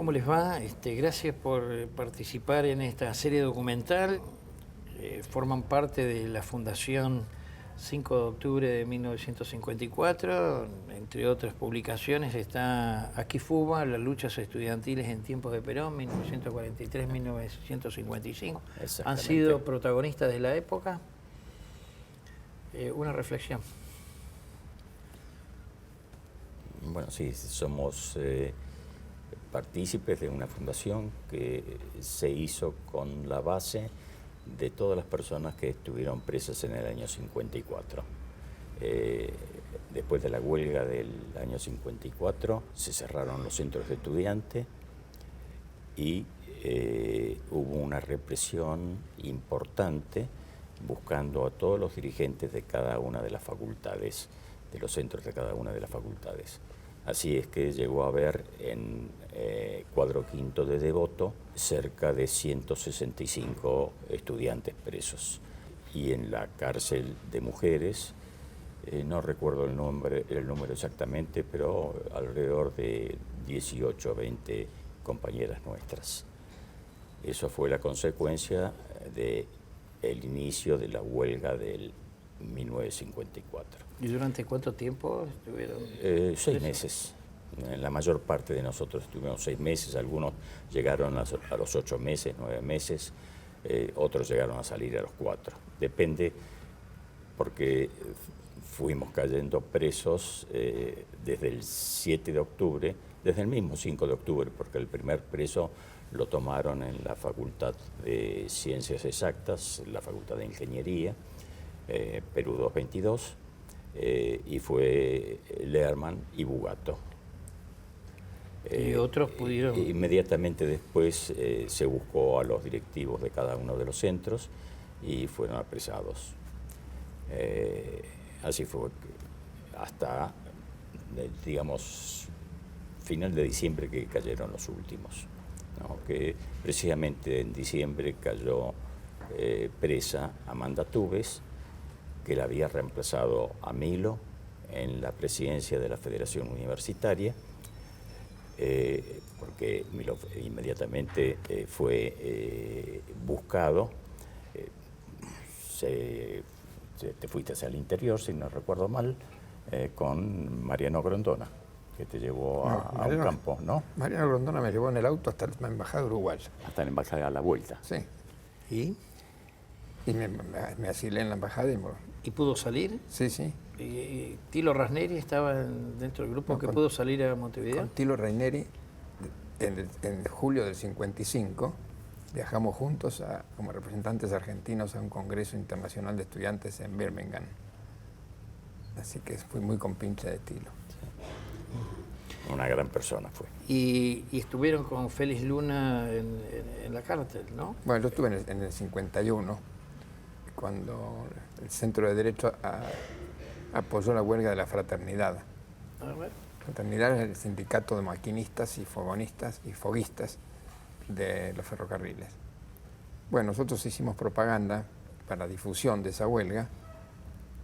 ¿cómo les va? Gracias por participar en esta serie documental. Forman parte de la Fundación 5 de octubre de 1954. Entre otras publicaciones está Aquí Fuba, las luchas estudiantiles en tiempos de Perón, 1943-1955. Han sido protagonistas de la época. Una reflexión. Bueno, sí, somos partícipes de una fundación que se hizo con la base de todas las personas que estuvieron presas en el año 54. Después de la huelga del año 54 se cerraron los centros de estudiantes y hubo una represión importante buscando a todos los dirigentes de cada una de las facultades, de los centros de cada una de las facultades. Así es que llegó a haber en Cuadro Quinto de Devoto cerca de 165 estudiantes presos. Y en la cárcel de mujeres, no recuerdo el número exactamente, pero alrededor de 18 o 20 compañeras nuestras. Eso fue la consecuencia del inicio de la huelga del 1954. ¿Y durante cuánto tiempo estuvieron? 6 meses. La mayor parte de nosotros estuvimos 6 meses, algunos llegaron a los 8 meses, 9 meses, otros llegaron a salir a los 4. Depende, porque fuimos cayendo presos desde el 7 de octubre, desde el mismo 5 de octubre, porque el primer preso lo tomaron en la Facultad de Ciencias Exactas, la Facultad de Ingeniería, Perú 222, y fue Lerman y Bugato. ¿Y otros pudieron? Inmediatamente después se buscó a los directivos de cada uno de los centros y fueron apresados. Así fue hasta, digamos, final de diciembre que cayeron los últimos, ¿no? Que precisamente en diciembre cayó presa Amanda Tubes, que la había reemplazado a Milo en la presidencia de la Federación Universitaria, porque Milo inmediatamente fue buscado. Te fuiste hacia el interior, si no recuerdo mal, con Mariano Grondona, que te llevó a un campo, ¿no? Mariano Grondona me llevó en el auto hasta la embajada uruguaya. Hasta la embajada a la vuelta. Sí. ¿Y me asilé en la embajada ¿Y pudo salir? Sí, sí. ¿Y Tilo Rasneri estaba dentro del grupo que pudo salir a Montevideo? Con Tilo Raineri, en julio del 55, viajamos juntos como representantes argentinos a un congreso internacional de estudiantes en Birmingham. Así que fui muy compinche de Tilo. Sí. Una gran persona fue. Y estuvieron con Félix Luna en la cárcel, ¿no? Bueno, yo estuve en el 51, cuando el Centro de Derecho apoyó la huelga de la Fraternidad. A ver. Fraternidad es el sindicato de maquinistas y fogonistas y foguistas de los ferrocarriles. Bueno, nosotros hicimos propaganda para difusión de esa huelga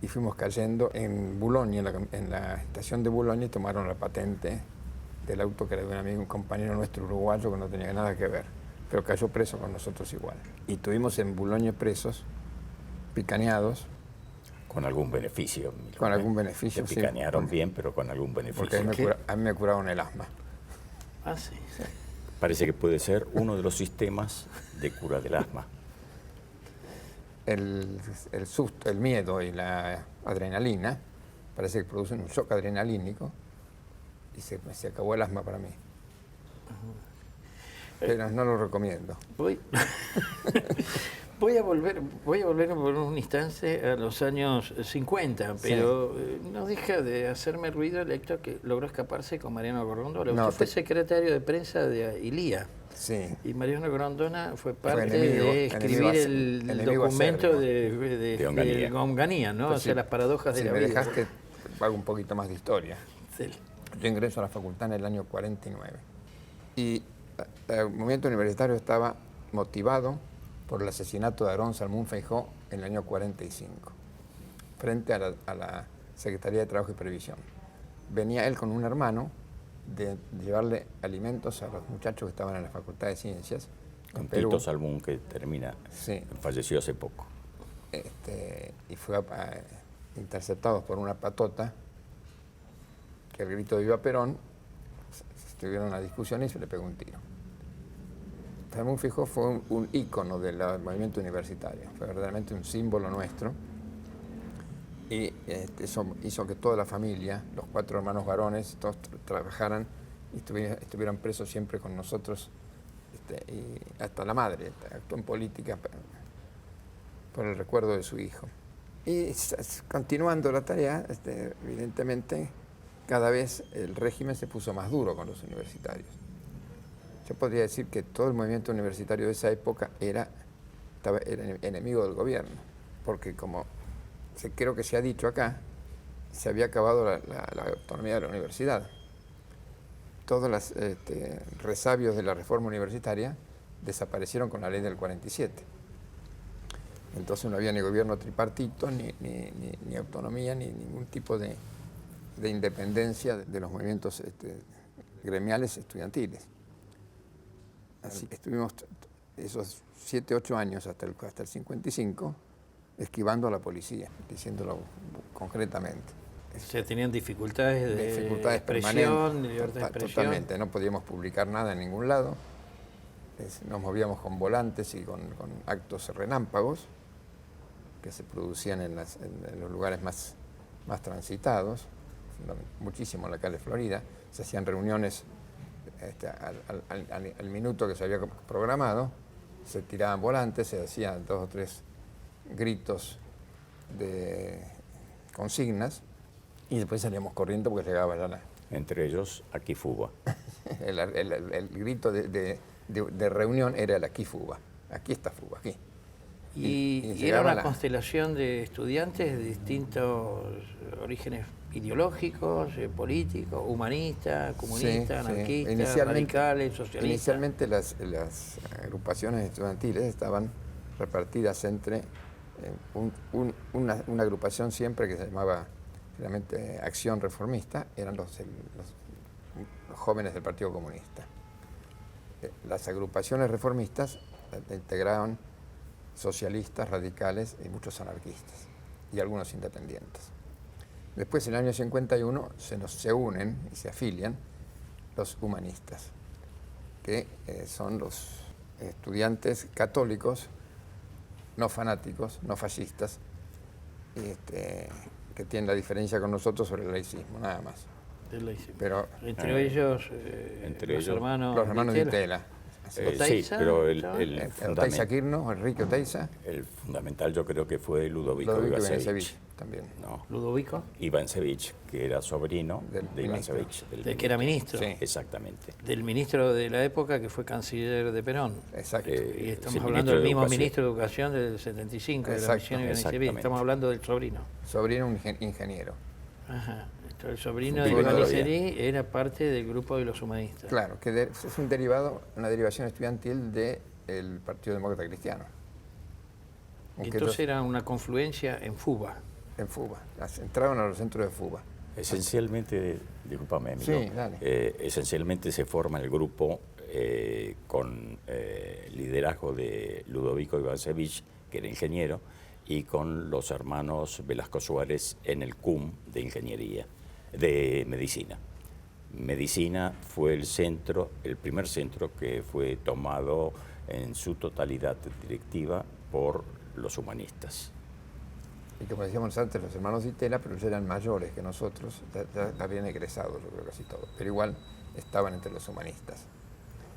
y fuimos cayendo en Boulogne, en la estación de Boulogne, y tomaron la patente del auto que era de un amigo, un compañero nuestro uruguayo que no tenía nada que ver, pero cayó preso con nosotros igual. Y tuvimos en Boulogne presos, picaneados. Con algún beneficio. Con algún beneficio, sí. Se picanearon bien, pero con algún beneficio. Porque a mí me curaron el asma. Ah, sí. Sí. Parece que puede ser uno de los sistemas de cura del asma. El susto, el miedo y la adrenalina parece que producen un shock adrenalínico y se acabó el asma para mí. Pero no lo recomiendo. Voy a volver por un instante a los años 50, pero sí. No deja de hacerme ruido el hecho que logró escaparse con Mariano Grondona. Usted fue secretario de prensa de ILIA. Sí. Y Mariano Grondona fue parte de escribir el documento de Onganía, ¿no? O sea, las paradojas de la vida. Si me dejaste, hago un poquito más de historia. Sí. Yo ingreso a la facultad en el año 49. Y el movimiento universitario estaba motivado por el asesinato de Aarón Salmón Feijó en el año 45, frente a la Secretaría de Trabajo y Previsión. Venía él con un hermano de llevarle alimentos a los muchachos que estaban en la Facultad de Ciencias. Con Perú. Tito Salmún, que Sí. falleció hace poco. Y fue interceptados por una patota que al grito de Viva Perón tuvieron una discusión y se le pegó un tiro. Salmún Fijó fue un ícono del movimiento universitario, fue verdaderamente un símbolo nuestro. Y eso hizo que toda la familia, los 4 hermanos varones, todos trabajaran y estuvieran presos siempre con nosotros, y hasta la madre actuó en política por el recuerdo de su hijo. Y continuando la tarea, evidentemente, cada vez el régimen se puso más duro con los universitarios. Yo podría decir que todo el movimiento universitario de esa época era enemigo del gobierno, porque como creo que se ha dicho acá, se había acabado la autonomía de la universidad. Todos los resabios de la reforma universitaria desaparecieron con la ley del 47. Entonces no había ni gobierno tripartito, ni autonomía, ni ningún tipo de independencia de los movimientos gremiales estudiantiles. Así estuvimos esos 7, 8 años hasta el 55 esquivando a la policía, diciéndolo concretamente. O sea, tenían dificultades de expresión, permanentes, de libertad de expresión. Totalmente, no podíamos publicar nada en ningún lado. Nos movíamos con volantes y con actos relámpagos que se producían en los lugares más transitados, muchísimo en la calle Florida. Se hacían reuniones al minuto que se había programado, se tiraban volantes, se hacían 2 o 3 gritos de consignas y después salíamos corriendo porque llegaba ya Entre ellos, aquí Fuba. el grito de reunión era el aquí Fuba, aquí está Fuba, aquí. Y era una constelación de estudiantes de distintos orígenes ideológicos, políticos, humanistas, comunistas, anarquistas, radicales, socialistas. Inicialmente las agrupaciones estudiantiles estaban repartidas entre una agrupación siempre que se llamaba realmente Acción Reformista, eran los jóvenes del Partido Comunista. Las agrupaciones reformistas integraban socialistas, radicales y muchos anarquistas, y algunos independientes. Después, en el año 51, se unen y se afilian los humanistas, que son los estudiantes católicos, no fanáticos, no fascistas, que tienen la diferencia con nosotros sobre el laicismo, nada más. Pero entre ellos, los hermanos Ditela. Sí, pero Oteiza Quirno, Enrique Oteiza. El fundamental yo creo que fue Ludovico Ivancevich. También. No. ¿Ludovico? Ivancevich, que era sobrino de Ivancevich. Del que era ministro. Sí. Exactamente. Del ministro de la época que fue canciller de Perón. Exacto. Y estamos hablando del mismo ministro de Educación del 75, de la misión Ivancevich. Estamos hablando del sobrino. Sobrino, un ingeniero. Ajá. El sobrino de Ivancevich era parte del grupo de los humanistas. Claro, que es un derivado, una derivación estudiantil del Partido Demócrata Cristiano. Entonces era una confluencia en Fuba. En Fuba, entraron a los centros de Fuba. Esencialmente, discúlpame, Emilio, sí, dale. Esencialmente se forma el grupo con liderazgo de Ludovico Ivancevich, que era ingeniero, y con los hermanos Velasco Suárez en el CUM de Ingeniería, de Medicina. Medicina fue el primer centro que fue tomado en su totalidad directiva por los humanistas. Y como decíamos antes, los hermanos Ditela, pero ellos eran mayores que nosotros, ya habían egresado, yo creo, casi todos, pero igual estaban entre los humanistas.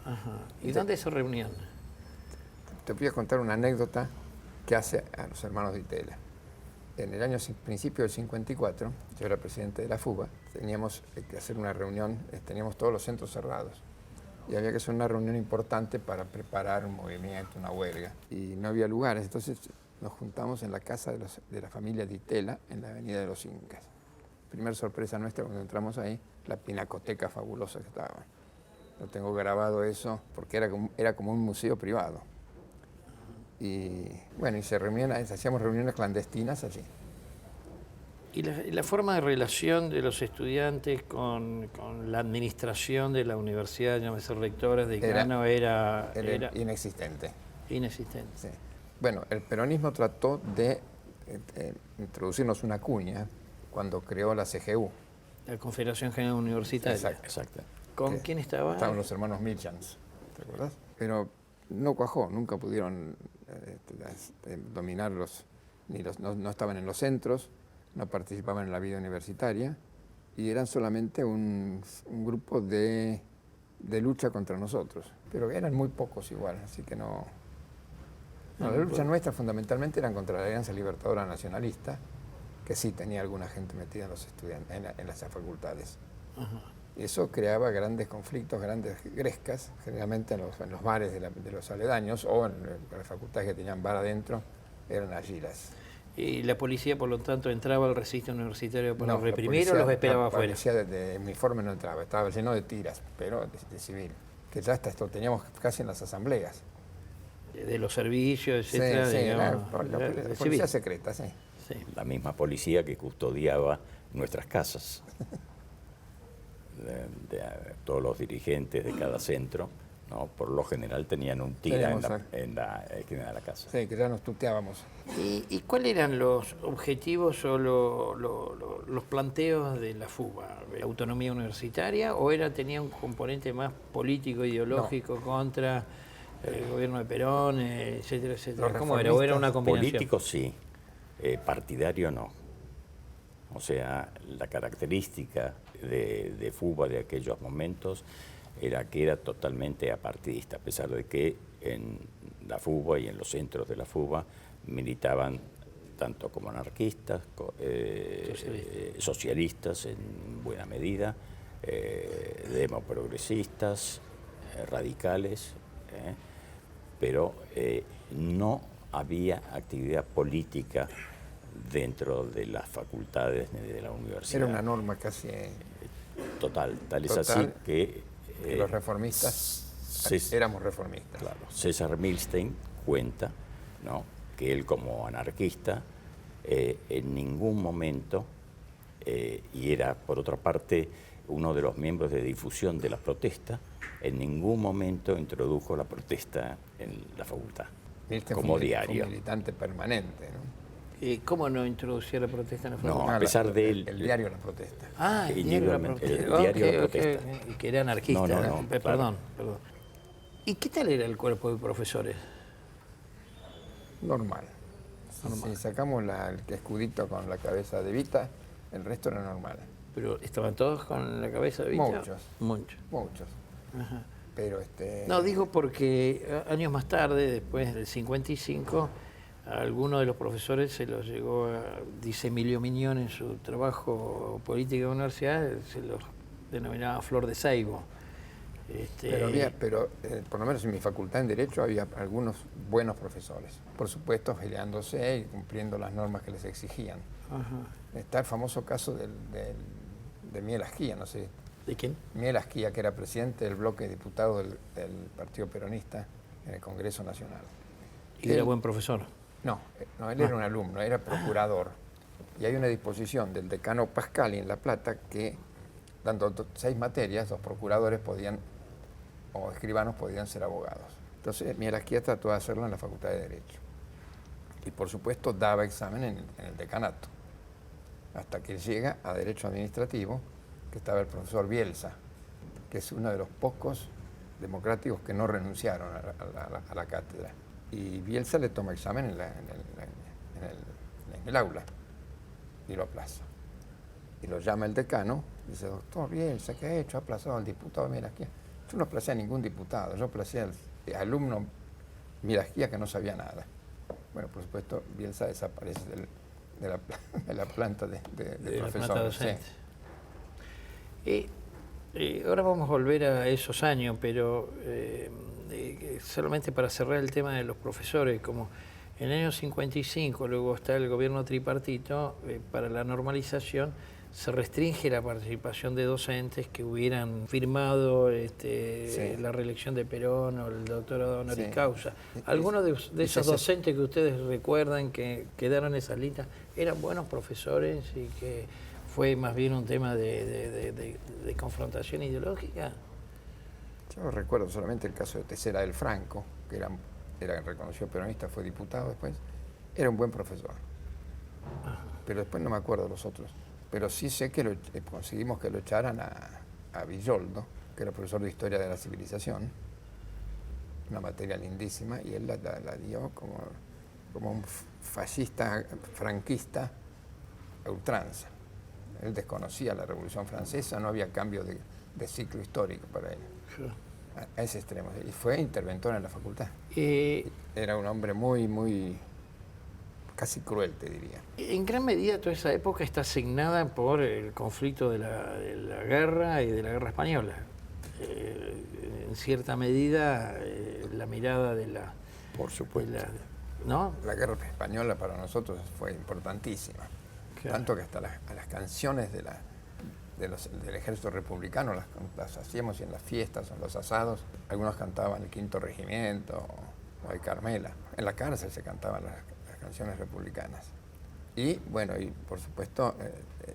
Ajá. ¿Y dónde se reunían? Te voy a contar una anécdota que hace a los hermanos Ditela. En el principio del 54, yo era presidente de la FUBA, teníamos que hacer una reunión, teníamos todos los centros cerrados, y había que hacer una reunión importante para preparar un movimiento, una huelga, y no había lugares, entonces nos juntamos en la casa de la familia Ditela, en la Avenida de los Incas. Primer sorpresa nuestra cuando entramos ahí, la pinacoteca fabulosa que estaba. Lo tengo grabado eso, porque era como un museo privado. Y bueno, y se hacíamos reuniones clandestinas allí. ¿Y la forma de relación de los estudiantes con la administración de la universidad, llámese rectores, decano, era inexistente. inexistente? Sí. Bueno, el peronismo trató de introducirnos una cuña cuando creó la CGU. La Confederación General Universitaria. Exacto. ¿Con quién estaba? Estaban los hermanos Milchans, ¿te acuerdas? Pero no cuajó, nunca pudieron dominarlos, no estaban en los centros, no participaban en la vida universitaria y eran solamente un grupo de lucha contra nosotros. Pero eran muy pocos igual, así que no. La lucha nuestra fundamentalmente era contra la Alianza Libertadora Nacionalista, que sí tenía alguna gente metida en los estudiantes, en las facultades. Ajá. Y eso creaba grandes conflictos, grandes grescas, generalmente en los bares de los aledaños o en las facultades que tenían bar adentro, eran allí las. ¿Y la policía, por lo tanto, entraba al recinto universitario para reprimir policía, o los esperaba afuera? La policía de uniforme no entraba, estaba lleno de tiras, pero de civil. Que ya hasta esto teníamos casi en las asambleas. De los servicios, etcétera. Sí, digamos, la policía secreta, sí. Sí. La misma policía que custodiaba nuestras casas. Todos los dirigentes de cada centro, ¿no? Por lo general tenían un tira en la esquina de la casa. Sí, que ya nos tuteábamos. ¿Y cuáles eran los objetivos o los planteos de la FUBA? ¿La autonomía universitaria o tenía un componente más político, ideológico contra el gobierno de Perón, etcétera, etcétera? ¿Cómo era? ¿O era una combinación? Político sí, partidario no. O sea, la característica de FUBA de aquellos momentos era que era totalmente apartidista, a pesar de que en la FUBA y en los centros de la FUBA militaban tanto como anarquistas, socialistas en buena medida, demoprogresistas, radicales, pero no había actividad política dentro de las facultades de la universidad. Era una norma casi total, tal es así que los reformistas éramos reformistas. Claro, César Milstein cuenta, ¿no?, que él como anarquista en ningún momento, y era por otra parte uno de los miembros de difusión de la protesta, en ningún momento introdujo la protesta en la facultad Milstein como fue diario. Un militante permanente, ¿no? ¿Cómo no introducía la protesta en la No, facultad? a pesar de el diario La Protesta. Ah, el diario La Protesta. El diario La Ok, Protesta. y que era anarquista. No, Perdón. ¿Y qué tal era el cuerpo de profesores? Normal. Si sacamos el escudito con la cabeza de Vita, el resto era normal. ¿Pero estaban todos con la cabeza de Vita? Muchos. Ajá. Pero No, digo porque años más tarde, después del 55, a alguno de los profesores se los llegó, dice Emilio Miñón en su trabajo política de la universidad, se los denominaba Flor de Saibo. Pero por lo menos en mi facultad en Derecho había algunos buenos profesores, por supuesto peleándose y cumpliendo las normas que les exigían. Ajá. Está el famoso caso de Miel Asquía, no sé. ¿De quién? Miel Asquía, que era presidente del bloque de diputados del Partido Peronista en el Congreso Nacional. ¿Y era buen profesor? No, él era un alumno, era procurador. Y hay una disposición del decano Pascali en La Plata que, dando 6 materias, los procuradores podían, o escribanos podían ser abogados. Entonces, Miel Asquía trató de hacerlo en la Facultad de Derecho. Y por supuesto daba examen en el decanato. Hasta que llega a Derecho Administrativo, que estaba el profesor Bielsa, que es uno de los pocos democráticos que no renunciaron a la cátedra. Y Bielsa le toma examen en el aula y lo aplaza. Y lo llama el decano y dice: doctor Bielsa, ¿qué ha hecho? Ha aplazado al diputado Mirasquía. Yo no aplacé a ningún diputado, yo aplacé al alumno Mirasquía que no sabía nada. Bueno, por supuesto, Bielsa desaparece de la planta de profesor. Ahora vamos a volver a esos años, pero solamente para cerrar el tema de los profesores, como en el año 55 luego está el gobierno tripartito, para la normalización se restringe la participación de docentes que hubieran firmado la reelección de Perón o el doctorado honoris causa. ¿Algunos de esos docentes que ustedes recuerdan que quedaron en esas listas eran buenos profesores y que fue más bien un tema de confrontación ideológica? Yo recuerdo solamente el caso de Tessera del Franco, que era reconocido peronista, fue diputado después. Era un buen profesor. Pero después no me acuerdo de los otros. Pero sí sé que conseguimos que lo echaran a Villoldo, que era profesor de Historia de la Civilización, una materia lindísima, y él la dio como un fascista franquista a ultranza. Él desconocía la Revolución Francesa, no había cambio de ciclo histórico para él. A ese extremo. Y fue interventor en la facultad. Era un hombre muy casi cruel, te diría. En gran medida toda esa época está asignada por el conflicto de la guerra y de la guerra española. En cierta medida, la mirada de la... Por supuesto. ¿No? La guerra española para nosotros fue importantísima. Claro. Tanto que hasta a las canciones del ejército republicano las hacíamos en las fiestas, en los asados. Algunos cantaban el Quinto Regimiento o el Carmela. En la cárcel se cantaban las canciones republicanas. Y bueno, y por supuesto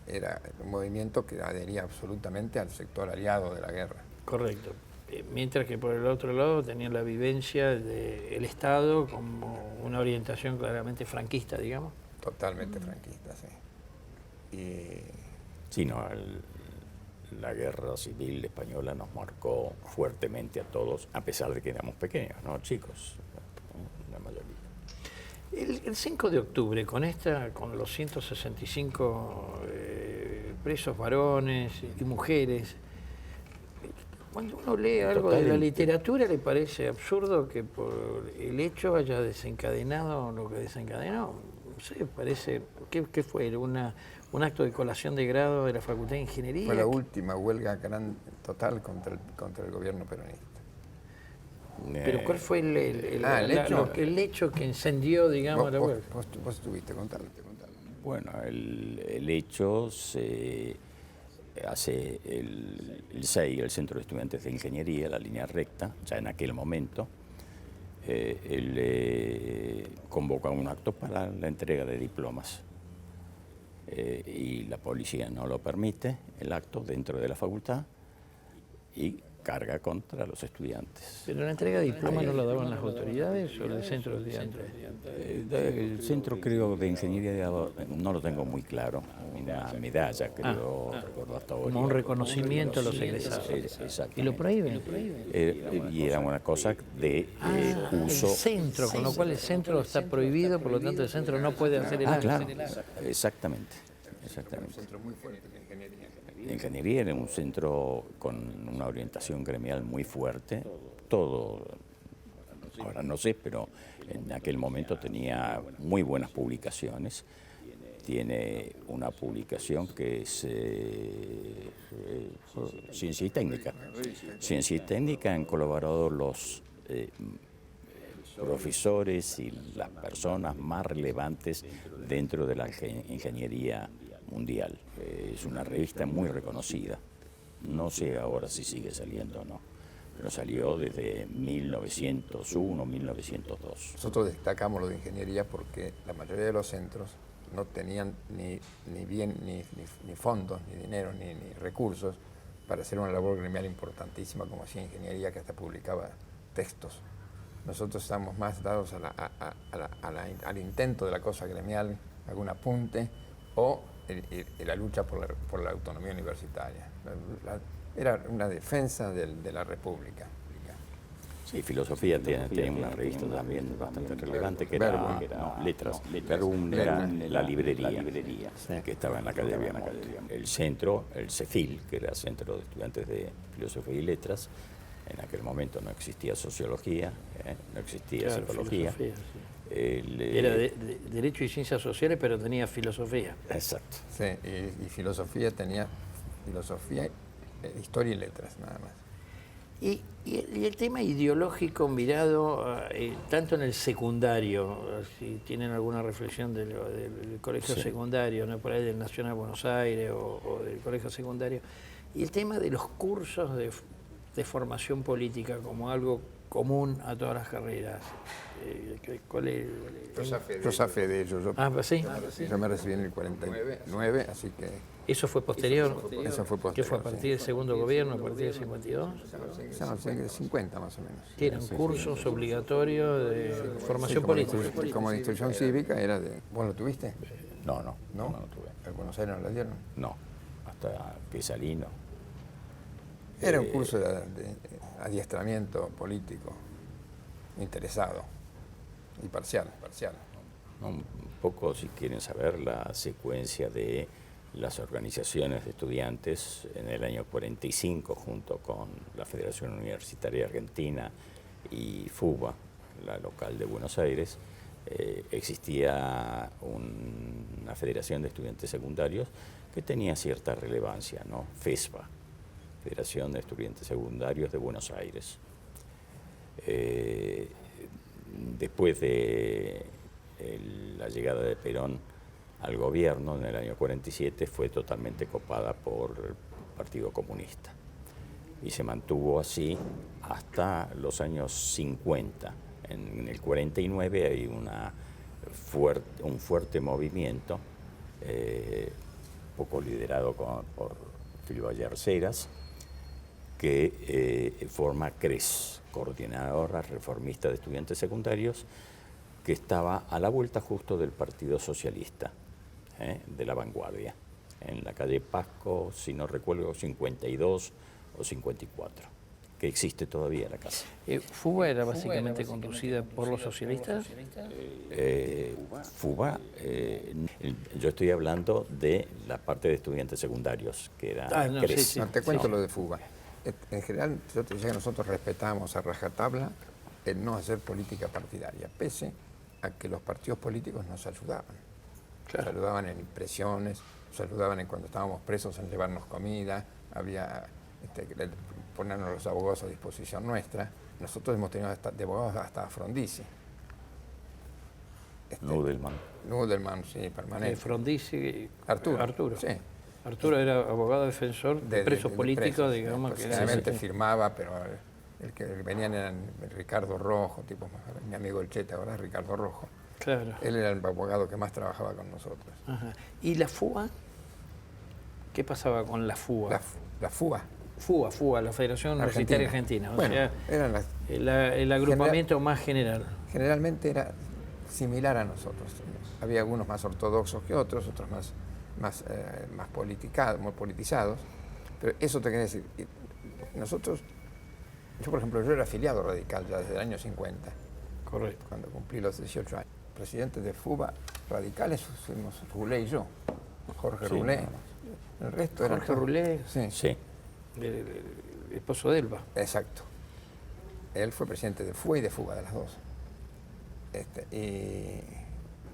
era un movimiento que adhería absolutamente al sector aliado de la guerra. Correcto. Mientras que por el otro lado tenían la vivencia del Estado como una orientación claramente franquista, digamos. Totalmente franquista, sí. Sí, no, la guerra civil española nos marcó fuertemente a todos, a pesar de que éramos pequeños, ¿no? Chicos, la mayoría. El 5 de octubre, con los 165 presos varones y mujeres, cuando uno lee algo de la literatura le parece absurdo que por el hecho haya desencadenado lo que desencadenó. No sé, parece, ¿qué fue? ¿Un acto de colación de grado de la Facultad de Ingeniería? Fue la última huelga total contra el gobierno peronista. ¿Pero cuál fue el hecho que encendió, digamos, la huelga? Vos estuviste, contalo. Bueno, el hecho se hace el CEI, el Centro de Estudiantes de Ingeniería, la línea recta, ya en aquel momento. Él convoca un acto para la entrega de diplomas. Y la policía no lo permite, el acto dentro de la facultad, y carga contra los estudiantes. ¿Pero la entrega de diplomas no la daban las autoridades o el centro de estudiantes? El centro, creo, de ingeniería no lo tengo muy claro. Una medalla, creo, recuerdo hasta ahora. Como un reconocimiento a los egresados. Exacto. ¿Y lo prohíben? Y era una cosa de uso. El centro, con lo cual el centro está prohibido, por lo tanto el centro no puede hacer el acto. Claro, exactamente. Un centro muy fuerte de ingeniería. La ingeniería era un centro con una orientación gremial muy fuerte. Todo, ahora no sé, pero en aquel momento tenía muy buenas publicaciones. Tiene una publicación que es Ciencia y Técnica. Ciencia y Técnica han colaborado los profesores y las personas más relevantes dentro de la ingeniería mundial. Es una revista muy reconocida. No sé ahora si sigue saliendo o no, pero salió desde 1901, 1902. Nosotros destacamos lo de ingeniería porque la mayoría de los centros no tenían ni fondos, ni dinero, ni recursos para hacer una labor gremial importantísima como hacía ingeniería, que hasta publicaba textos. Nosotros estamos más dados al intento de la cosa gremial, algún apunte, o la lucha por la autonomía universitaria. Era una defensa de la República. Sí, filosofía tenía una revista también bastante relevante que era Letras. Verbum era la librería que estaba en la calle Viamonte. El centro, el CEFIL, que era Centro de Estudiantes de Filosofía y Letras. En aquel momento no existía sociología, no existía psicología. Sí. Era de Derecho y Ciencias Sociales, pero tenía filosofía. Exacto. Sí, y filosofía tenía Historia y Letras, nada más. Y el tema ideológico mirado tanto en el secundario, si tienen alguna reflexión del colegio Sí. secundario, ¿no? Por ahí del Nacional Buenos Aires o del colegio secundario, y el tema de los cursos de formación política como algo común a todas las carreras. ¿Cuál es? Yo zafé de ello. ¿Sí? Yo me recibí en el 49, así que ¿Eso fue posterior? eso fue posterior. ¿Qué fue a partir del segundo gobierno, a partir del 52? No, 50 más o menos. Que eran cursos obligatorios de formación política. Como de instrucción cívica era de... ¿Vos lo tuviste? No, no, ¿No? no tuve. ¿En Buenos Aires no lo dieron? No, hasta que salí no. Era un curso de adiestramiento político, interesado y parcial. No, un poco, si quieren saber, la secuencia de las organizaciones de estudiantes en el año 45, junto con la Federación Universitaria Argentina y FUBA, la local de Buenos Aires, existía una Federación de Estudiantes Secundarios que tenía cierta relevancia, ¿no? FESPA, Federación de Estudiantes Secundarios de Buenos Aires. Después de la llegada de Perón al gobierno en el año 47 fue totalmente copada por el Partido Comunista y se mantuvo así hasta los años 50. En el 49 hay un fuerte movimiento, poco liderado por Filiberto Arceras, que forma CRES, Coordinadora Reformista de Estudiantes Secundarios, que estaba a la vuelta justo del Partido Socialista, de la vanguardia, en la calle Pasco, si no recuerdo, 52 o 54, que existe todavía la casa. ¿FUBA era básicamente conducida por los socialistas? FUBA, yo estoy hablando de la parte de estudiantes secundarios, que era CRES. Sí. No, te cuento lo de FUBA. En general, yo te decía que nosotros respetamos a rajatabla el no hacer política partidaria, pese a que los partidos políticos nos ayudaban. Nos ayudaban en impresiones, nos ayudaban en cuando estábamos presos en llevarnos comida, había ponernos los abogados a disposición nuestra. Nosotros hemos tenido de abogados hasta a Frondizi. Nudelman, sí, permanente. Frondizi, Arturo. Sí. Arturo era abogado defensor de presos políticos, digamos. Que generalmente firmaba, pero el que venían eran Ricardo Rojo, tipo mi amigo el Cheta, ahora Ricardo Rojo. Claro. Él era el abogado que más trabajaba con nosotros. Ajá. ¿Y la FUBA? ¿Qué pasaba con la FUBA? La FUBA. FUBA, la Federación Universitaria Argentina. Bueno, o sea, eran el agrupamiento más general. Generalmente era similar a nosotros. Había algunos más ortodoxos que otros más politizados. Pero eso te quería decir. Nosotros, yo por ejemplo, yo era afiliado radical ya desde el año 50. Correcto. Cuando cumplí los 18 años. Presidentes de FUBA radicales fuimos Roulé y yo. Jorge Roulé. El resto era Jorge Roulé. Sí. El esposo de Elba. Exacto. Él fue presidente de FUBA y de FUBA, de las dos.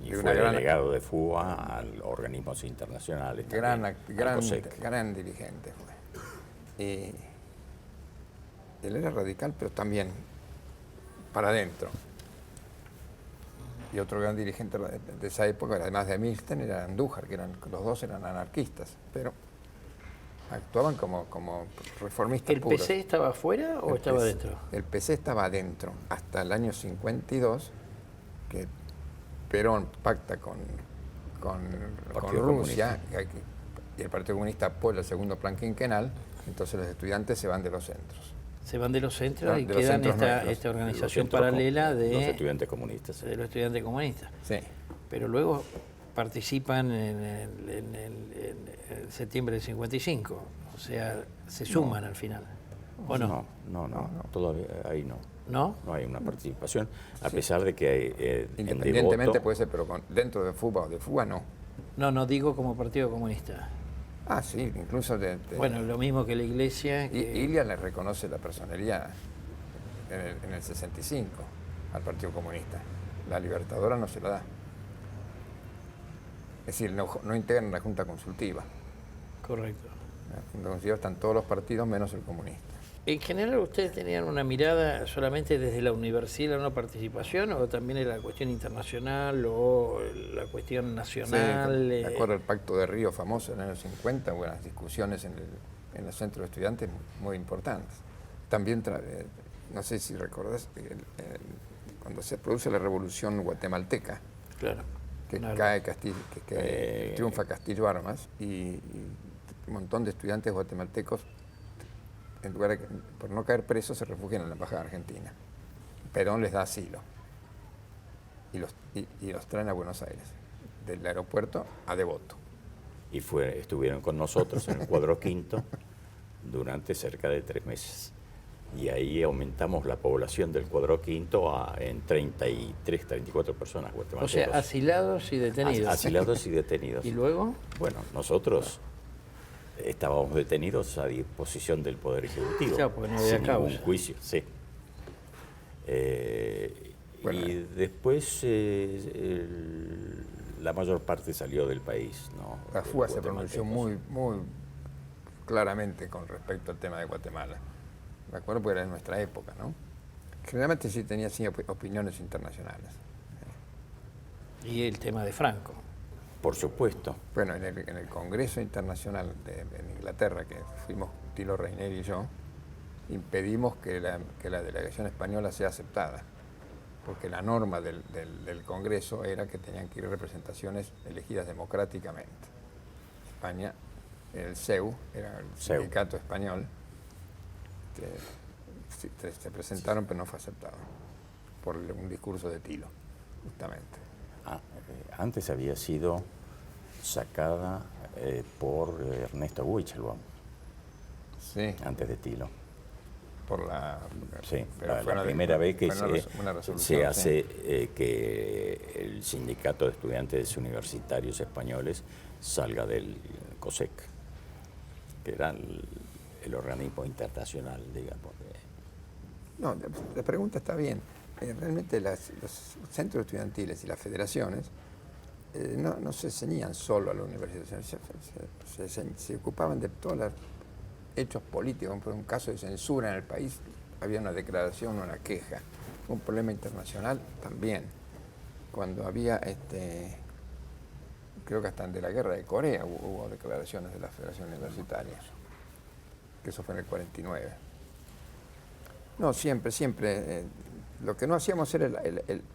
Y fue delegado de FUBA a organismos internacionales. Gran dirigente fue. Y él era radical, pero también para adentro. Y otro gran dirigente de esa época, además de Milton, era Andújar, que los dos eran anarquistas, pero actuaban como reformistas puros. ¿El PC estaba afuera o estaba adentro? El PC estaba adentro hasta el año 52, que Perón pacta con Rusia y el Partido Comunista apoya el segundo plan quinquenal, entonces los estudiantes se van de los centros. Se van de los centros y quedan esta organización paralela de los estudiantes comunistas. De los estudiantes comunistas. Sí. Pero luego participan en septiembre del 55, o sea, se suman al final. ¿O no? No, todavía ahí no. ¿No? No hay una participación, a pesar de que hay, independientemente puede ser, pero dentro de FUBA o de FUBA no. No digo como Partido Comunista. Ah, sí, incluso bueno, lo mismo que la Iglesia. Ilia le reconoce la personería en el 65 al Partido Comunista. La Libertadora no se la da. Es decir, no integran la Junta Consultiva. Correcto. En la Junta Consultiva están todos los partidos menos el comunista. En general, ¿ustedes tenían una mirada solamente desde la universidad, la no participación, o también en la cuestión internacional o la cuestión Sí, nacional? me acuerdo del Pacto de Río famoso en los años 50, buenas discusiones en los centros de estudiantes muy importantes. También, no sé si recordás, cuando se produce la revolución guatemalteca, Claro. que Claro. cae Castillo, que triunfa Castillo Armas, y un montón de estudiantes guatemaltecos, en lugar de, por no caer presos, se refugian en la embajada argentina. Perón les da asilo y los traen a Buenos Aires, del aeropuerto a Devoto. Y estuvieron con nosotros en el cuadro quinto durante cerca de 3 meses. Y ahí aumentamos la población del cuadro quinto en 33, 34 personas O guatemaltecos. sea, asilados y detenidos. Asilados y detenidos. ¿Y luego? Bueno, nosotros estábamos detenidos a disposición del Poder Ejecutivo. Claro, porque no había sin causa. ningún juicio, sí. Bueno. Y después la mayor parte salió del país, ¿no? La De fuga los se pronunció guatemaltecos. muy claramente con respecto al tema de Guatemala. Me acuerdo porque era en nuestra época, ¿no? Generalmente sí tenía opiniones internacionales. Y el tema de Franco. Por supuesto. Bueno, en el Congreso Internacional en Inglaterra, que fuimos Tilo Reineri y yo, impedimos que la delegación española sea aceptada, porque la norma del Congreso era que tenían que ir representaciones elegidas democráticamente. España, el CEU, era el CEU. sindicato español, que se presentaron pero no fue aceptado, por un discurso de Tilo, justamente. Antes había sido sacada por Ernesto Wiesel, Sí, antes de Tilo. por la... Sí, pero la fue una- primera vez que fue una resolución, se sí. hace que el sindicato de estudiantes universitarios españoles salga del COSEC, que era el organismo internacional, digamos. No, la pregunta está bien. Realmente los centros estudiantiles y las federaciones no se ceñían solo a la universidad, se ocupaban de todos los hechos políticos. Por un caso de censura en el país, había una declaración, una queja. Un problema internacional también. Cuando había, creo que hasta de la guerra de Corea hubo declaraciones de la Federación Universitaria, que eso fue en el 49. No, siempre. Lo que no hacíamos era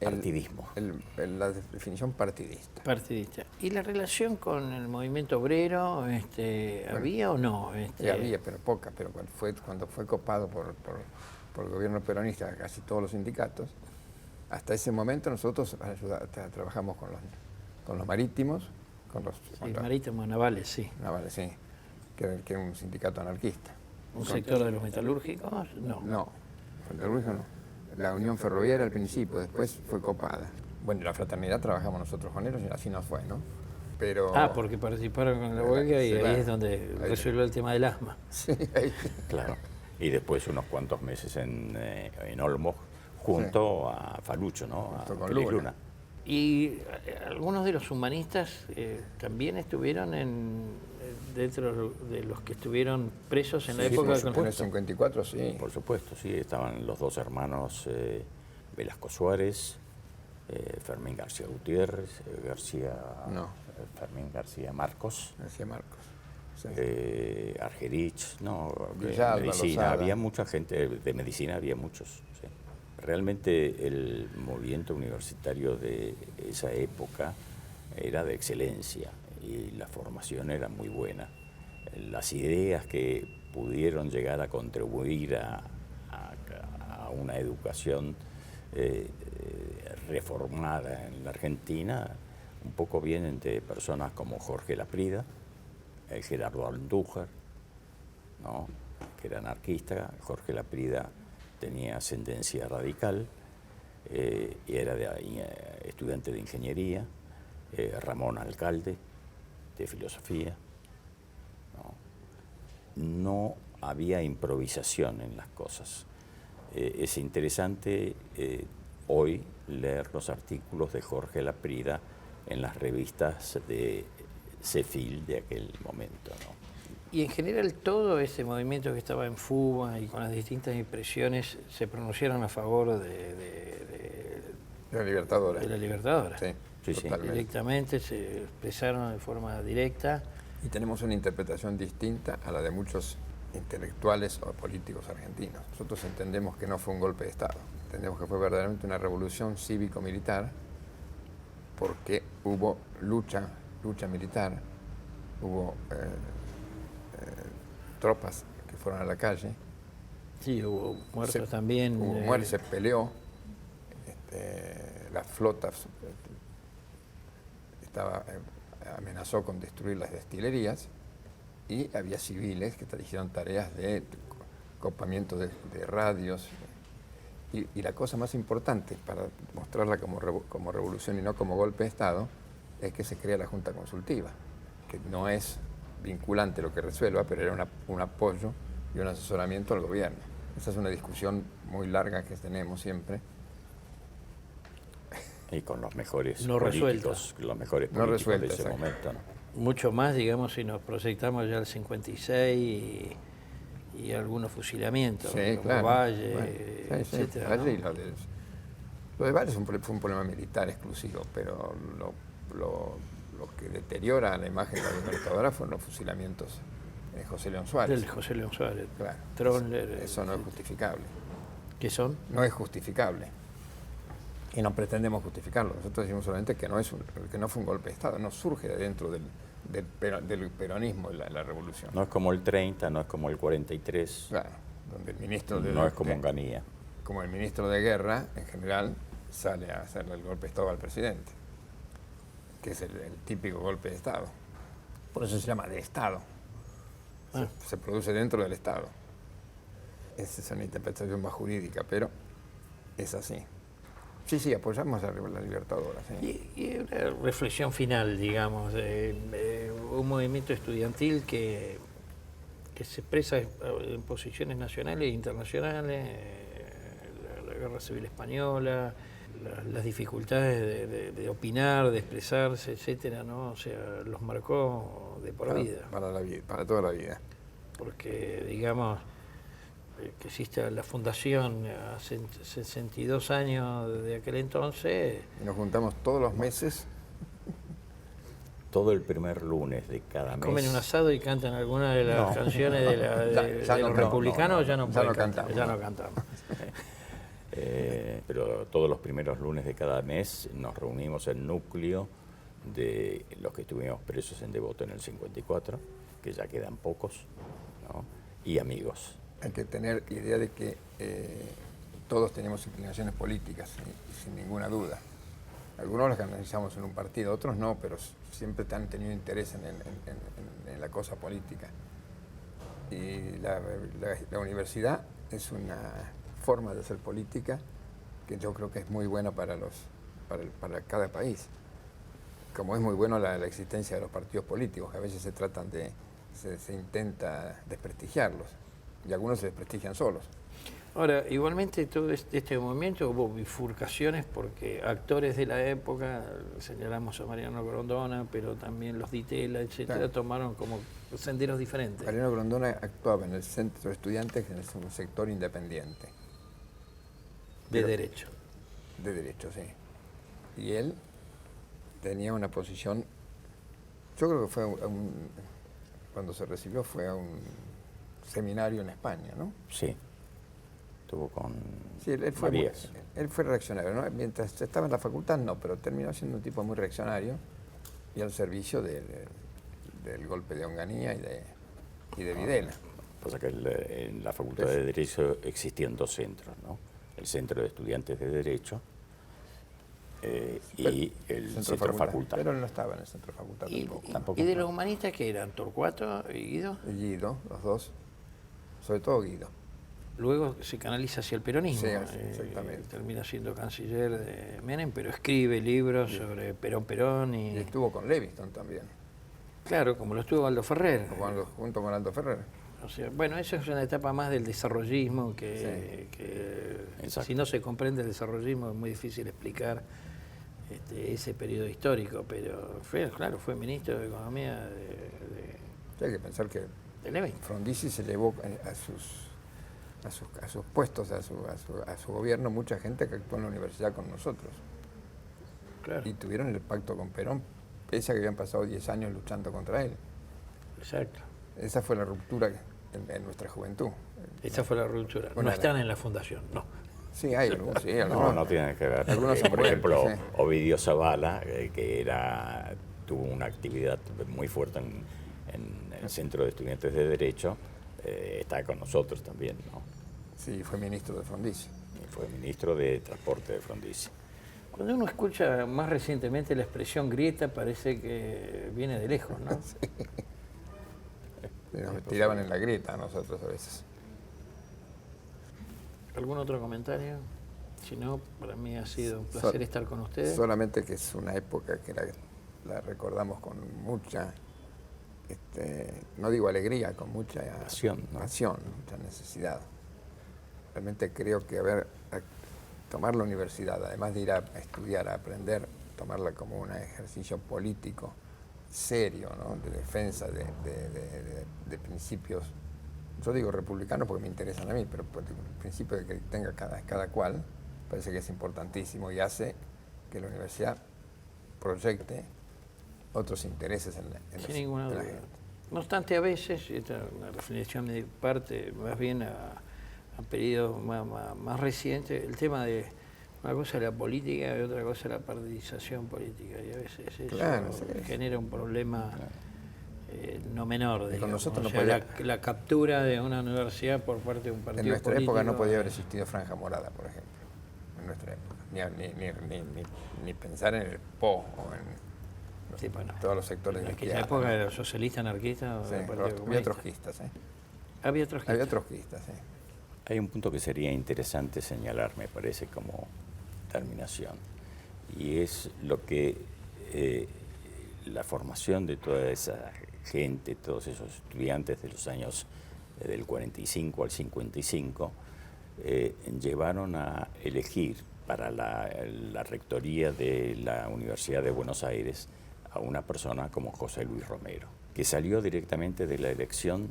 Partidismo. la definición partidista. Partidista. ¿Y la relación con el movimiento obrero, había o no? Sí, había, pero poca. Pero cuando fue copado por el gobierno peronista casi todos los sindicatos, hasta ese momento nosotros trabajamos con los marítimos, Sí, marítimos navales, sí. navales, sí, que era un sindicato anarquista. ¿Un sector de los metalúrgicos? No. No, metalúrgico no. La Unión Ferroviaria al principio, después fue copada. Bueno, la fraternidad trabajamos nosotros con ellos y así nos fue, ¿no? Pero... Porque participaron con la huelga y Sí, ahí claro. es donde resolvió el tema del asma. Sí, ahí. Claro. Y después unos cuantos meses en Olmos, junto a Falucho, ¿no? Junto A con Félix Luna. Y algunos de los humanistas también estuvieron dentro de los que estuvieron presos en la Sí, época por supuesto, en el 54, sí. Por supuesto, sí, estaban los dos hermanos Velasco Suárez, Fermín García Gutiérrez, Fermín García Marcos, Decía Marcos. Sí. Argerich, no, Villalba, medicina, Lozada. había mucha gente, de medicina había muchos. Sí. Realmente el movimiento universitario de esa época era de excelencia y la formación era muy buena. Las ideas que pudieron llegar a contribuir a una educación reformada en la Argentina un poco vienen de personas como Jorge Laprida, el Gerardo Andújar, ¿no? Que era anarquista. Jorge Laprida tenía ascendencia radical y era estudiante de ingeniería. Ramón Alcalde, de filosofía. No había improvisación en las cosas. Es interesante hoy leer los artículos de Jorge Laprida en las revistas de CEFIL de aquel momento, ¿no? Y en general todo ese movimiento que estaba en fuga y con las distintas impresiones se pronunciaron a favor De la Libertadora. de la Libertadora. Sí, Sí, sí. totalmente. Directamente se expresaron de forma directa. Y tenemos una interpretación distinta a la de muchos intelectuales o políticos argentinos. Nosotros entendemos que no fue un golpe de Estado, entendemos que fue verdaderamente una revolución cívico-militar, porque hubo lucha militar, hubo tropas que fueron a la calle, Sí, hubo muertos también. hubo muertes, se peleó, las flotas amenazó con destruir las destilerías, y había civiles que hicieron tareas de copamiento de radios. Y la cosa más importante para mostrarla como revolución y no como golpe de Estado es que se crea la Junta Consultiva, que no es vinculante lo que resuelva, pero era un apoyo y un asesoramiento al gobierno. Esa es una discusión muy larga que tenemos siempre. Y con los mejores No políticos, los mejores No políticos de resuelta, ese exacto. momento, ¿no? Mucho más, digamos, si nos proyectamos ya al 56 y algunos fusilamientos, Sí, como claro. Valle, Bueno, sí, etcétera. Valle y ¿no? lo de Valle fue un problema militar exclusivo, pero lo que deteriora la imagen de la Libertadora fueron los fusilamientos de José León Suárez. Del José León Suárez, Claro. Troller, Eso no es justificable. ¿qué son? No es justificable. Y no pretendemos justificarlo. Nosotros decimos solamente que no fue un golpe de Estado, no surge de dentro del peronismo la revolución. No es como el 30, no es como el 43, Claro, donde el ministro no es como Onganía. como el ministro de Guerra, en general, sale a hacerle el golpe de Estado al presidente, que es el típico golpe de Estado. Por eso se llama de Estado. Se produce dentro del Estado. Esa es una interpretación más jurídica, pero es así. Sí, apoyamos a la Libertadora. Sí. Y una reflexión final, digamos, de un movimiento estudiantil que se expresa en posiciones nacionales e internacionales, la Guerra Civil Española, las dificultades de opinar, de expresarse, etcétera, ¿no? O sea, los marcó de por vida. Para toda la vida. Porque, digamos, que existe la fundación hace 62 años de aquel entonces. Y nos juntamos todos los meses. Todo el primer lunes de cada mes. Comen un asado y cantan algunas de las canciones de los republicanos, ya no cantamos. Ya no cantamos. Pero todos los primeros lunes de cada mes nos reunimos el núcleo de los que estuvimos presos en Devoto en el 54, que ya quedan pocos, ¿no? Y amigos. Hay que tener idea de que todos tenemos inclinaciones políticas, sin ninguna duda. Algunos las analizamos en un partido, otros no, pero siempre han tenido interés en la cosa política. Y la universidad es una forma de hacer política que yo creo que es muy buena para cada país. Como es muy bueno la existencia de los partidos políticos, que a veces se intenta desprestigiarlos, y algunos se desprestigian solos. Ahora, igualmente todo este movimiento hubo bifurcaciones porque actores de la época, señalamos a Mariano Grondona, pero también los Ditela, etcétera, Claro. Tomaron como senderos diferentes. Mariano Grondona actuaba en el centro de estudiantes, que es un sector independiente. De derecho. De derecho, sí. Y él tenía una posición, yo creo que fue cuando se recibió fue a un seminario en España, ¿no? Sí. Estuvo con Sí, él fue Marías. él fue reaccionario, ¿no? Mientras estaba en la facultad no, pero terminó siendo un tipo muy reaccionario y al servicio del golpe de Onganía y de Videla. Pasa que en la Facultad de Derecho existían dos centros, ¿no? El Centro de Estudiantes de Derecho y el Centro Facultad. Pero él no estaba en el centro facultad tampoco. ¿Y de los humanistas qué eran? ¿Torcuato y Guido? Y Guido, los dos, sobre todo Guido. Luego se canaliza hacia el peronismo. Sí, exactamente. Termina siendo canciller de Menem, pero escribe libros sobre Perón Y y... estuvo con Leviston también, Claro, como lo estuvo Aldo Ferrer. junto con Aldo Ferrer. O sea, bueno, eso es una etapa más del desarrollismo que Exacto. si no se comprende el desarrollismo es muy difícil explicar ese periodo histórico, pero fue ministro de Economía Hay que pensar que el evento. Frondizi se llevó a sus puestos, a su gobierno, mucha gente que actuó en la universidad con nosotros. Claro. Y tuvieron el pacto con Perón, pese a que habían pasado 10 años luchando contra él. Exacto. Esa fue la ruptura en nuestra juventud. Esta fue la ruptura. Una No están en la fundación, no. Sí, hay algunos, sí, No, algunos. no tiene que ver. Algunos son Por ejemplo, buenos, sí. Ovidio Zavala, que tuvo una actividad muy fuerte en el Centro de Estudiantes de Derecho, está con nosotros también, ¿no? Sí, fue ministro de Frondizi. Y fue ministro de Transporte de Frondizi. Cuando uno escucha más recientemente la expresión grieta, parece que viene de lejos, ¿no? Nos tiraban en la grieta a nosotros a veces. ¿Algún otro comentario? Si no, para mí ha sido un placer estar con ustedes. Solamente que es una época que la recordamos con mucha, no digo alegría, con mucha Pasión, ¿no? mucha necesidad. Realmente creo que tomar la universidad, además de ir a estudiar, a aprender, tomarla como un ejercicio político serio, ¿no? De defensa de principios, yo digo republicanos porque me interesan a mí, pero por el principio de que tenga cada cual, parece que es importantísimo y hace que la universidad proyecte otros intereses en Sin ninguna la duda. gente. No obstante, a veces, esta es una reflexión de mi parte, más bien a periodos más recientes, el tema de una cosa es la política y otra cosa es la partidización política. Y a veces eso Claro, sí. genera un problema no menor. Con Digamos. nosotros O no sea, podía- la captura de una universidad por parte de un partido En nuestra político, época no podía haber existido Franja Morada, por ejemplo. En nuestra época. Ni pensar en el PO o en Sí, bueno, todos los sectores en de aquella izquierda, época ¿no? era socialista, anarquista o Sí, del Partido había Comunista. trotskistas, ¿eh? Había trotskistas. Había trotskistas, sí. Hay un punto que sería interesante señalar, me parece, como terminación, y es lo que la formación de toda esa gente, todos esos estudiantes de los años del 45 al 55, llevaron a elegir para la rectoría de la Universidad de Buenos Aires a una persona como José Luis Romero, que salió directamente de la elección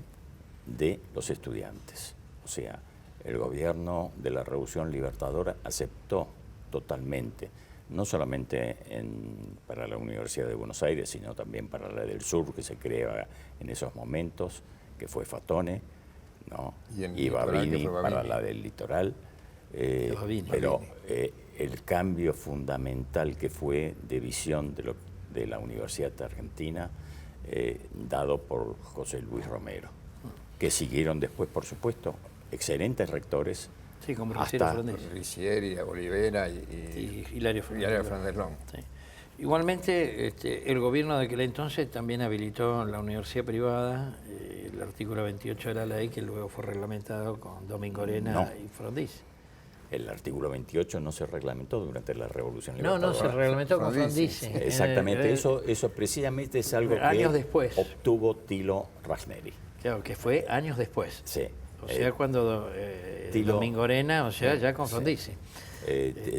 de los estudiantes. O sea, el gobierno de la Revolución Libertadora aceptó totalmente, no solamente para la Universidad de Buenos Aires, sino también para la del Sur, que se crea en esos momentos, que fue Fatone, ¿no? Y Babini que fue para Babini. la del Litoral. Babini. Pero el cambio fundamental que fue de visión de la Universidad Argentina, dado por José Luis Romero, que siguieron después, por supuesto, excelentes rectores. Sí, como hasta Riccieri, Olivera y Hilario Franderlón. Sí. Igualmente, el gobierno de aquel entonces también habilitó la universidad privada, el artículo 28 de la ley, que luego fue reglamentado con Domingo Arena No. y Frondizi. El artículo 28 no se reglamentó durante la Revolución No, Libertadora. se reglamentó con Frondizi. Frondizi. Exactamente, eso precisamente es algo años que después. obtuvo Tilo Ragneri. Claro, que fue años después. Sí. O sea, cuando Tilo- Domingo Arena, o sea, ya con sí. Frondizi.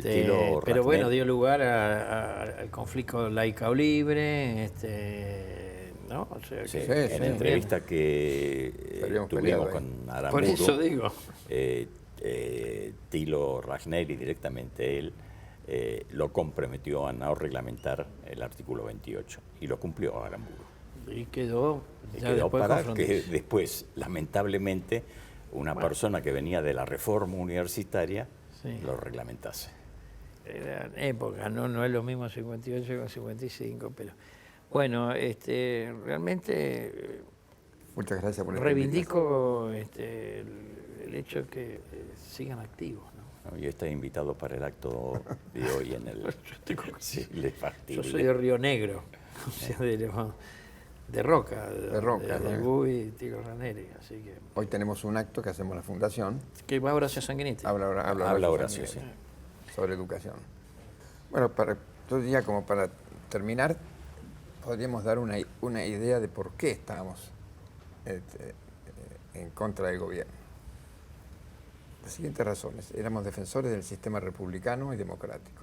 Tilo Pero bueno, Ragneri. dio lugar al conflicto laica o libre, ¿no? O sea, Sí, que- en sí, entrevista que Habíamos tuvimos peleado con Aramburu, Por eso digo. Tilo Ragneri directamente él lo comprometió a no reglamentar el artículo 28 y lo cumplió Aramburu. Y quedó, Y ya quedó después para con que Frondizi. después, lamentablemente, una persona que venía de la reforma universitaria Sí. lo reglamentase. Eran épocas, no es lo mismo 58 con 55, pero bueno, realmente Muchas gracias por la reivindico el hecho de que sigan activos, ¿no? ¿No? Yo estoy invitado para el acto de hoy en el... Sí, Le Yo Factible. soy de Río Negro, o sea, de Roca, De Roca, de ¿no? Gui y Tilo Raneri, así que... Hoy tenemos un acto que hacemos la Fundación, Que va Horacio Sanguinetti. Habla Horacio, sí. sobre educación. Bueno, yo diría como para terminar, podríamos dar una idea de por qué estábamos en contra del gobierno. Las siguientes razones. Éramos defensores del sistema republicano y democrático.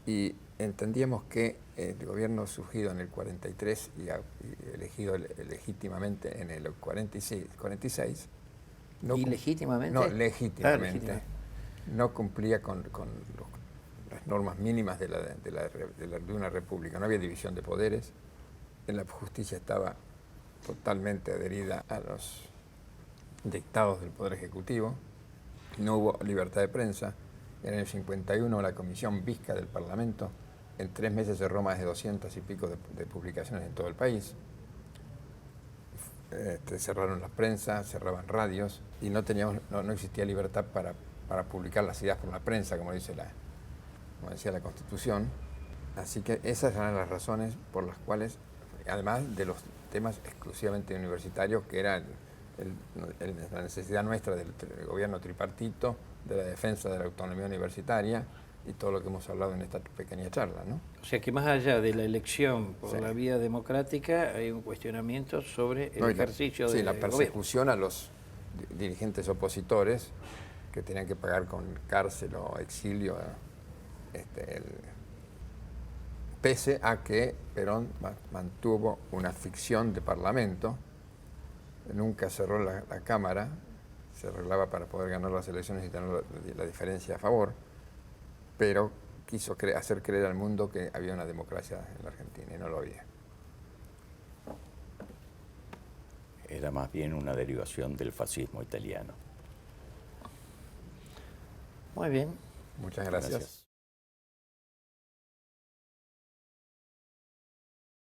Y entendíamos que el gobierno surgido en el 43 y elegido legítimamente en el 46 no ¿Ilegítimamente? No, legítimamente. Legítimamente. No cumplía con las normas mínimas de una república. No había división de poderes. La justicia estaba totalmente adherida a los dictados del Poder Ejecutivo. No hubo libertad de prensa. En el 51 la Comisión Visca del Parlamento en 3 meses cerró más de 200 y pico de publicaciones en todo el país. Cerraron las prensas, cerraban radios y no existía libertad para publicar las ideas por la prensa, como decía la Constitución. Así que esas eran las razones por las cuales, además de los temas exclusivamente universitarios, que eran la necesidad nuestra del gobierno tripartito, de la defensa de la autonomía universitaria y todo lo que hemos hablado en esta pequeña charla, ¿no? O sea que más allá de la elección por Sí. la vía democrática, hay un cuestionamiento sobre el ejercicio sí, del la gobierno. persecución a los dirigentes opositores que tenían que pagar con cárcel o exilio, pese a que Perón mantuvo una ficción de parlamento, nunca cerró la Cámara, se arreglaba para poder ganar las elecciones y tener la diferencia a favor, pero quiso hacer creer al mundo que había una democracia en la Argentina y no lo había. Era más bien una derivación del fascismo italiano. Muy bien. Muchas gracias.